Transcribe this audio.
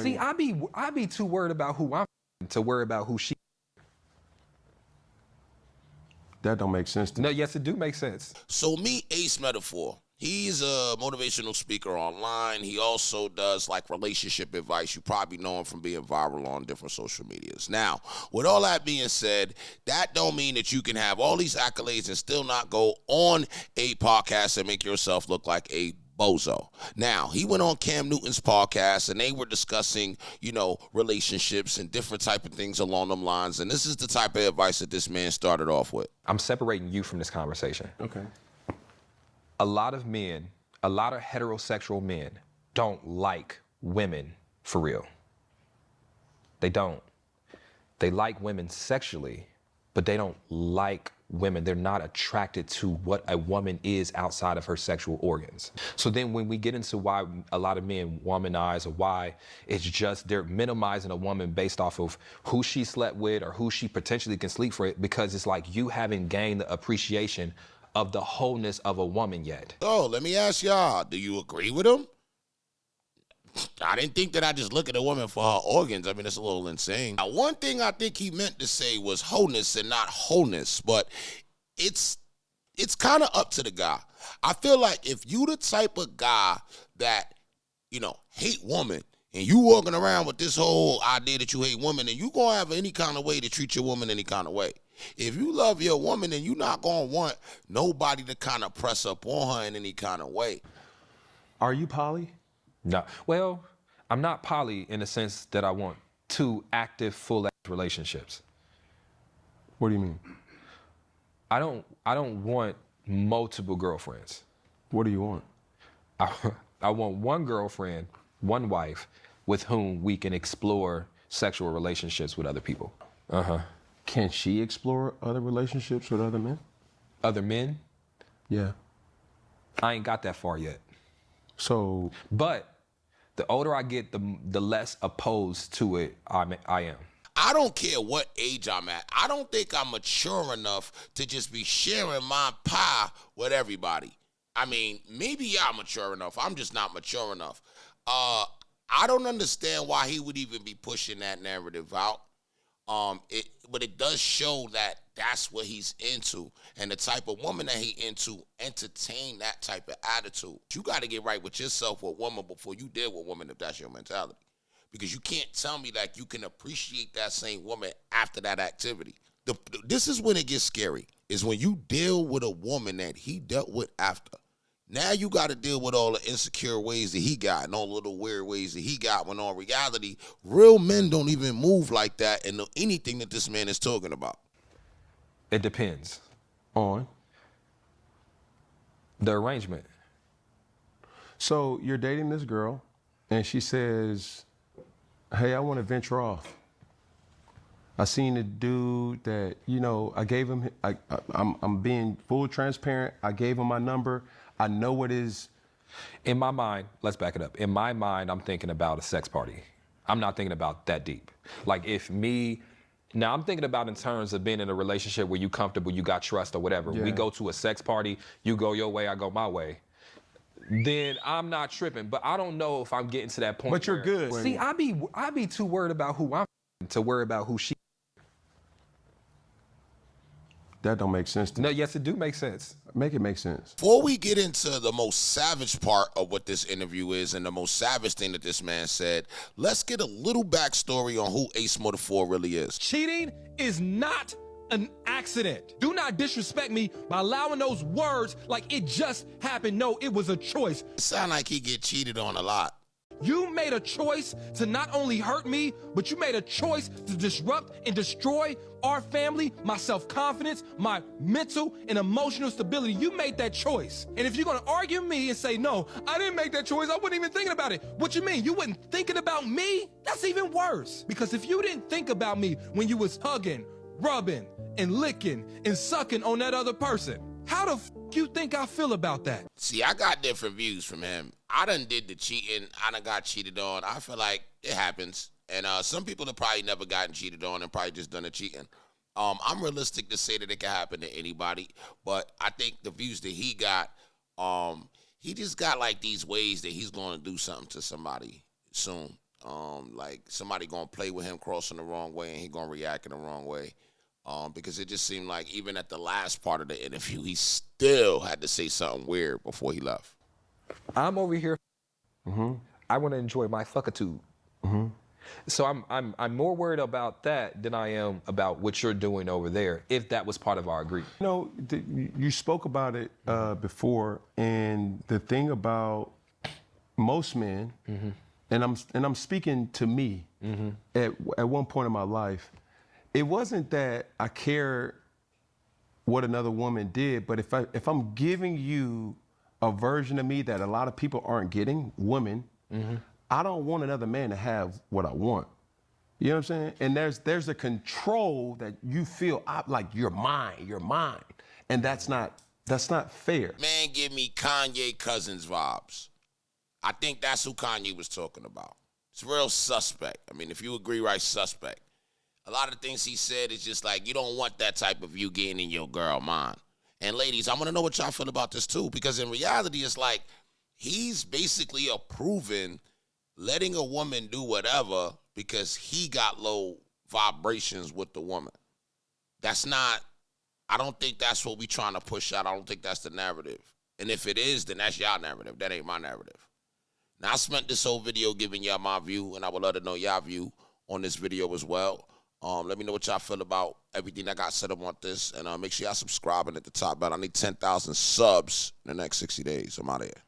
See, I be too worried about who I'm to worry about who she. That don't make sense to me. No, yes, it do make sense. So meet Ace Metaphor. He's a motivational speaker online. He also does like relationship advice. You probably know him from being viral on different social medias. Now, with all that being said, that don't mean that you can have all these accolades and still not go on a podcast and make yourself look like a bozo. Now, he went on Cam Newton's podcast and they were discussing, relationships and different type of things along them lines. And this is the type of advice that this man started off with. I'm separating you from this conversation. Okay. A lot of heterosexual men don't like women for real. They don't. They like women sexually, but they don't like women. They're not attracted to what a woman is outside of her sexual organs. So then when we get into why a lot of men womanize, or why it's just they're minimizing a woman based off of who she slept with or who she potentially can sleep for, because it's like you haven't gained the appreciation of the wholeness of a woman yet. So let me ask y'all, do you agree with him? I didn't think that I just look at a woman for her organs. I mean, it's a little insane. Now, one thing I think he meant to say was wholeness and not wholeness, but it's kind of up to the guy. I feel like if you the type of guy that, hate woman, and you walking around with this whole idea that you hate women, then you gonna have any kind of way to treat your woman any kind of way. If you love your woman, then you're not gonna want nobody to kind of press up on her in any kind of way. Are you poly? No. Well, I'm not poly in the sense that I want 2 active, full relationships. What do you mean? I don't want multiple girlfriends. What do you want? I want one girlfriend, one wife, with whom we can explore sexual relationships with other people. Can she explore other relationships with other men? Other men? Yeah. I ain't got that far yet. So. But the older I get, the less opposed to it I am. I don't care what age I'm at. I don't think I'm mature enough to just be sharing my pie with everybody. I mean, maybe I'm mature enough. I'm just not mature enough. I don't understand why he would even be pushing that narrative out. But it does show that that's what he's into, and the type of woman that he into entertain that type of attitude. You got to get right with yourself with woman before you deal with woman, if that's your mentality, because you can't tell me that you can appreciate that same woman after that activity. This is when it gets scary, is when you deal with a woman that he dealt with after. Now you got to deal with all the insecure ways that he got and all the little weird ways that he got, when on reality, real men don't even move like that and know anything that this man is talking about. It depends. On? The arrangement. So you're dating this girl and she says, hey, I want to venture off. I seen a dude that, I gave him, I'm being full transparent. I gave him my number. I know what is. In my mind, let's back it up. In my mind, I'm thinking about a sex party. I'm not thinking about that deep. Like now I'm thinking about in terms of being in a relationship where you comfortable, you got trust or whatever. Yeah. We go to a sex party, you go your way, I go my way. Then I'm not tripping, but I don't know if I'm getting to that point. But you're good. See, I be too worried about who I'm to worry about who she. That don't make sense to me. No, yes, it do make sense. Make it make sense. Before we get into the most savage part of what this interview is and the most savage thing that this man said, let's get a little backstory on who Ace Metaphor really is. Cheating is not an accident. Do not disrespect me by allowing those words like it just happened. No, it was a choice. It sound like he get cheated on a lot. You made a choice to not only hurt me, but you made a choice to disrupt and destroy our family, my self-confidence, my mental and emotional stability. You made that choice. And if you're gonna argue me and say, no, I didn't make that choice, I wasn't even thinking about it. What you mean? You wasn't thinking about me? That's even worse. Because if you didn't think about me when you was hugging, rubbing, and licking, and sucking on that other person, how the f you think I feel about that? See, I got different views from him. I done did the cheating. I done got cheated on. I feel like it happens. And some people have probably never gotten cheated on and probably just done the cheating. I'm realistic to say that it can happen to anybody. But I think the views that he got, he just got like these ways that he's going to do something to somebody soon. like somebody gonna play with him crossing the wrong way and he gonna react in the wrong way. Because it just seemed like even at the last part of the interview, he still had to say something weird before he left. I'm over here. I want to enjoy my fuckitude. So I'm more worried about that than I am about what you're doing over there, if that was part of our agreement. You know, you spoke about it before, and the thing about most men, and I'm speaking to me at one point in my life, it wasn't that I cared what another woman did, but if I'm giving you a version of me that a lot of people aren't getting, women, I don't want another man to have what I want. You know what I'm saying? And there's a control that you feel like you're mine, and that's not fair. Man, give me Kanye Cousins vibes. I think that's who Kanye was talking about. It's real suspect. I mean, if you agree, right, suspect. A lot of the things he said is just like, you don't want that type of you getting in your girl mind. And ladies, I want to know what y'all feel about this too, because in reality, it's like he's basically approving letting a woman do whatever because he got low vibrations with the woman. That's not, I don't think that's what we trying to push out. I don't think that's the narrative. And if it is, then that's y'all narrative. That ain't my narrative. Now, I spent this whole video giving y'all my view, and I would love to know y'all view on this video as well. Let me know what y'all feel about everything I got said about this, and make sure y'all subscribing at the top button. I need 10,000 subs in the next 60 days. I'm out of here.